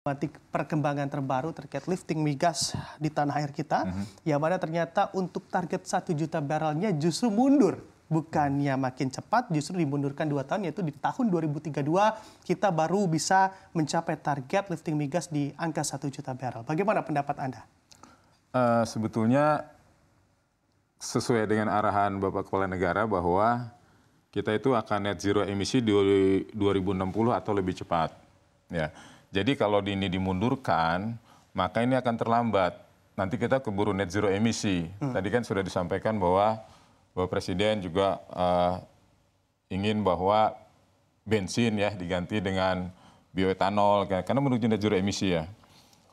Perkembangan terbaru terkait lifting migas di tanah air kita, yang mana ternyata untuk target 1 juta barrelnya justru mundur. Bukannya makin cepat, justru dimundurkan 2 tahun, yaitu di tahun 2032 kita baru bisa mencapai target lifting migas di angka 1 juta barrel. Bagaimana pendapat Anda? Sebetulnya sesuai dengan arahan Bapak Kepala Negara bahwa kita itu akan net zero emisi di 2060 atau lebih cepat. Ya. Jadi kalau ini dimundurkan, maka ini akan terlambat. Nanti kita keburu net zero emisi. Tadi kan sudah disampaikan bahwa Bapak Presiden juga ingin bahwa bensin ya diganti dengan bioetanol karena menuju net zero emisi ya.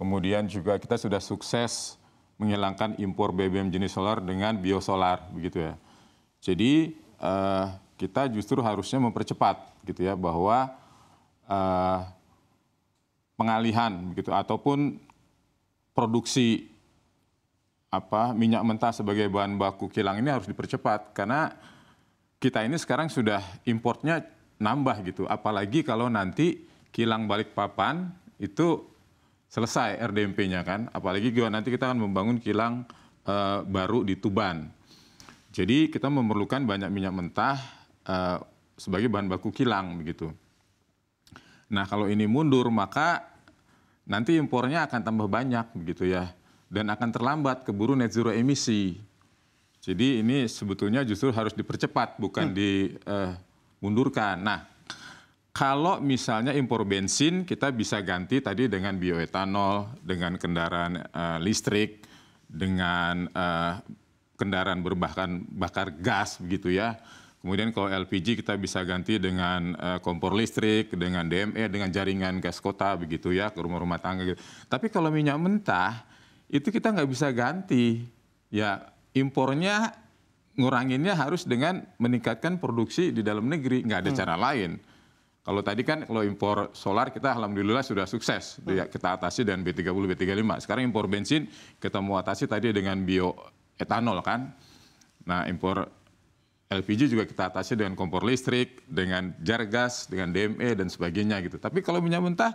Kemudian juga kita sudah sukses menghilangkan impor BBM jenis solar dengan biosolar begitu ya. Jadi kita justru harusnya mempercepat gitu ya bahwa pengalihan begitu ataupun produksi minyak mentah sebagai bahan baku kilang ini harus dipercepat karena kita ini sekarang sudah importnya nambah gitu, apalagi kalau nanti kilang Balikpapan itu selesai RDMP-nya kan, apalagi juga nanti kita akan membangun kilang baru di Tuban. Jadi kita memerlukan banyak minyak mentah sebagai bahan baku kilang begitu. Nah kalau ini mundur maka nanti impornya akan tambah banyak begitu ya, dan akan terlambat keburu net zero emisi. Jadi ini sebetulnya justru harus dipercepat bukan dimundurkan. Nah kalau misalnya impor bensin kita bisa ganti tadi dengan bioetanol, dengan kendaraan listrik, dengan kendaraan berbahan bakar gas begitu ya. Kemudian kalau LPG kita bisa ganti dengan kompor listrik, dengan DME, dengan jaringan gas kota begitu ya, ke rumah-rumah tangga gitu. Tapi kalau minyak mentah, itu kita nggak bisa ganti. Ya impornya nguranginnya harus dengan meningkatkan produksi di dalam negeri, nggak ada cara lain. Kalau tadi kan kalau impor solar kita alhamdulillah sudah sukses, kita atasi dengan B30, B35. Sekarang impor bensin kita mau atasi tadi dengan bioetanol kan. Nah impor LPG juga kita atasi dengan kompor listrik, dengan jar gas, dengan DME dan sebagainya gitu. Tapi kalau minyak mentah,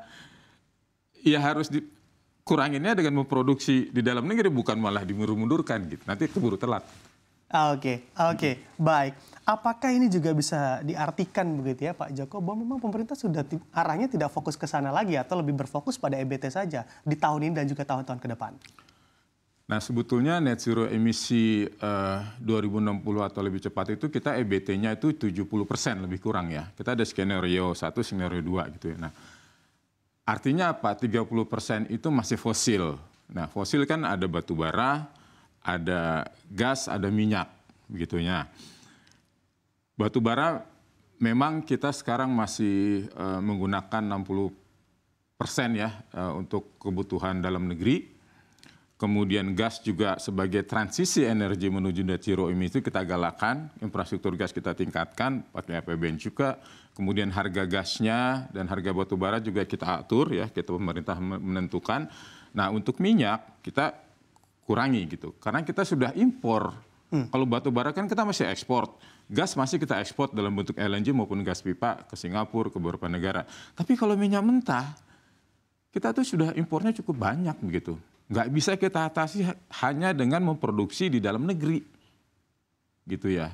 ya harus dikuranginnya dengan memproduksi di dalam negeri, bukan malah dimundur-mundurkan gitu. Nanti keburu telat. Oke, baik. Apakah ini juga bisa diartikan begitu ya Pak Joko, bahwa memang pemerintah sudah arahnya tidak fokus ke sana lagi atau lebih berfokus pada EBT saja di tahun ini dan juga tahun-tahun ke depan? Nah sebetulnya net zero emisi 2060 atau lebih cepat itu kita EBT-nya itu 70% lebih kurang ya. Kita ada skenario 1, skenario 2 gitu ya. Nah artinya apa? 30% itu masih fosil. Nah fosil kan ada batu bara, ada gas, ada minyak begitunya. Batu bara memang kita sekarang masih menggunakan 60% ya untuk kebutuhan dalam negeri. Kemudian gas juga sebagai transisi energi menuju net zero emisi kita galakan, infrastruktur gas kita tingkatkan, pakai APBN juga. Kemudian harga gasnya dan harga batu bara juga kita atur ya, kita pemerintah menentukan. Nah untuk minyak kita kurangi gitu, karena kita sudah impor. Kalau batu bara kan kita masih ekspor, gas masih kita ekspor dalam bentuk LNG maupun gas pipa ke Singapura, ke beberapa negara. Tapi kalau minyak mentah, kita tuh sudah impornya cukup banyak begitu. Nggak bisa kita atasi hanya dengan memproduksi di dalam negeri, gitu ya.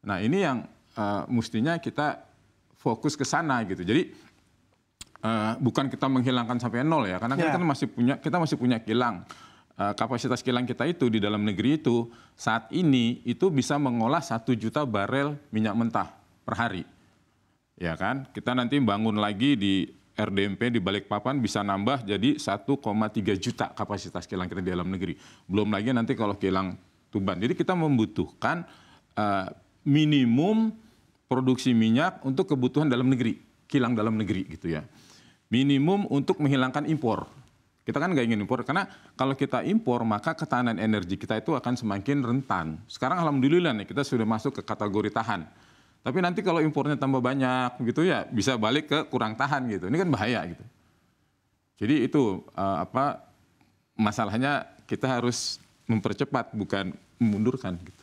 Nah ini yang mestinya kita fokus ke sana gitu. Jadi bukan kita menghilangkan sampai nol ya, karena kita masih punya kilang. Kapasitas kilang kita itu di dalam negeri itu saat ini itu bisa mengolah 1 juta barel minyak mentah per hari, ya kan? Kita nanti bangun lagi di RDMP di Balikpapan bisa nambah jadi 1,3 juta kapasitas kilang kita di dalam negeri. Belum lagi nanti kalau kilang Tuban. Jadi kita membutuhkan minimum produksi minyak untuk kebutuhan dalam negeri, kilang dalam negeri gitu ya. Minimum untuk menghilangkan impor. Kita kan nggak ingin impor, karena kalau kita impor maka ketahanan energi kita itu akan semakin rentan. Sekarang alhamdulillah nih kita sudah masuk ke kategori tahan. Tapi nanti kalau impornya tambah banyak gitu ya bisa balik ke kurang tahan gitu. Ini kan bahaya gitu. Jadi itu masalahnya kita harus mempercepat bukan memundurkan gitu.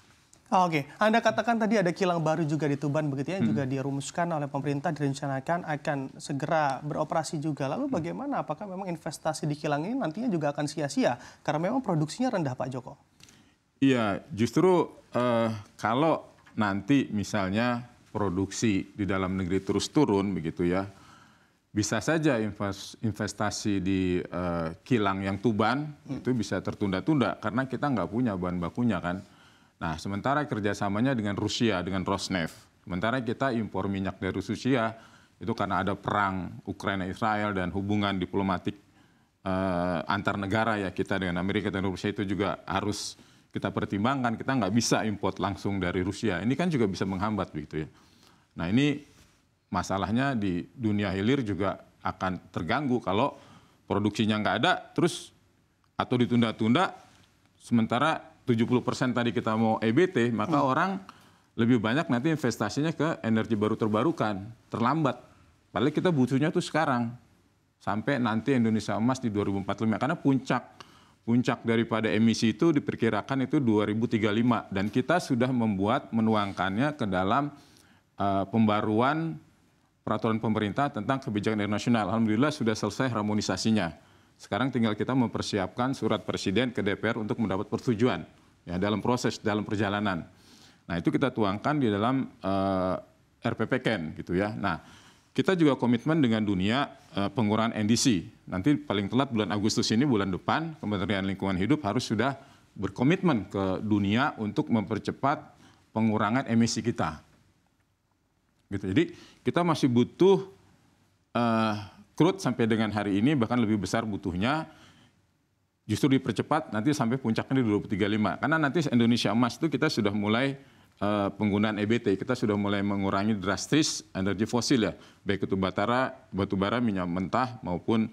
Oke, Anda katakan tadi ada kilang baru juga di Tuban begitu ya, juga dirumuskan oleh pemerintah, direncanakan akan segera beroperasi juga. Lalu bagaimana? Apakah memang investasi di kilang ini nantinya juga akan sia-sia? Karena memang produksinya rendah, Pak Joko. Iya, justru kalau nanti misalnya produksi di dalam negeri terus turun begitu ya, bisa saja investasi di kilang yang Tuban itu bisa tertunda-tunda karena kita nggak punya bahan bakunya kan. Nah, sementara kerjasamanya dengan Rusia, dengan Rosneft. Sementara kita impor minyak dari Rusia itu karena ada perang Ukraina-Israel dan hubungan diplomatik antar negara ya, kita dengan Amerika dan Rusia itu juga harus kita pertimbangkan. Kita nggak bisa import langsung dari Rusia. Ini kan juga bisa menghambat begitu ya. Nah, ini masalahnya di dunia hilir juga akan terganggu kalau produksinya nggak ada terus atau ditunda-tunda, sementara 70% tadi kita mau EBT, maka orang lebih banyak nanti investasinya ke energi baru terbarukan, terlambat. Padahal kita butuhnya tuh sekarang, sampai nanti Indonesia emas di 2045, karena puncak daripada emisi itu diperkirakan itu 2035, dan kita sudah menuangkannya ke dalam pembaruan peraturan pemerintah tentang kebijakan internasional. Alhamdulillah sudah selesai harmonisasinya. Sekarang tinggal kita mempersiapkan surat presiden ke DPR untuk mendapat persetujuan ya, dalam perjalanan. Nah, itu kita tuangkan di dalam RPPKN gitu ya. Nah, kita juga komitmen dengan dunia pengurangan NDC. Nanti paling telat bulan Agustus ini, bulan depan, Kementerian Lingkungan Hidup harus sudah berkomitmen ke dunia untuk mempercepat pengurangan emisi kita. Gitu. Jadi kita masih butuh crude sampai dengan hari ini, bahkan lebih besar butuhnya, justru dipercepat nanti sampai puncaknya di 2035. Karena nanti Indonesia emas itu kita sudah mulai penggunaan EBT, kita sudah mulai mengurangi drastis energi fosil ya, baik itu batu bara, minyak mentah maupun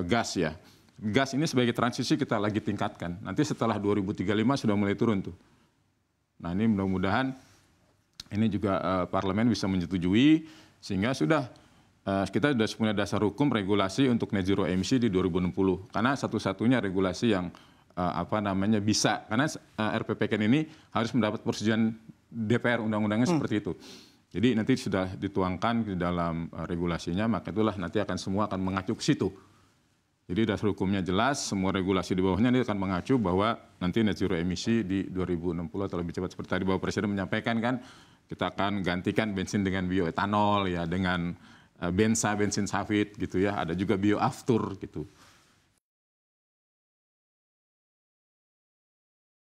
gas ya. Gas ini sebagai transisi kita lagi tingkatkan. Nanti setelah 2035 sudah mulai turun tuh. Nah, ini mudah-mudahan ini juga parlemen bisa menyetujui sehingga kita sudah punya dasar hukum regulasi untuk net zero emisi di 2060. Karena satu-satunya regulasi yang bisa, karena RPPKN ini harus mendapat persetujuan DPR, undang-undangnya seperti itu. Jadi nanti sudah dituangkan di dalam regulasinya, maka itulah nanti semua akan mengacu ke situ. Jadi dasar hukumnya jelas, semua regulasi di bawahnya ini akan mengacu bahwa nanti net zero emisi di 2060 atau lebih cepat. Seperti tadi Bapak Presiden menyampaikan kan, kita akan gantikan bensin dengan bioetanol ya, dengan bensin sawit gitu ya, ada juga bioaftur gitu.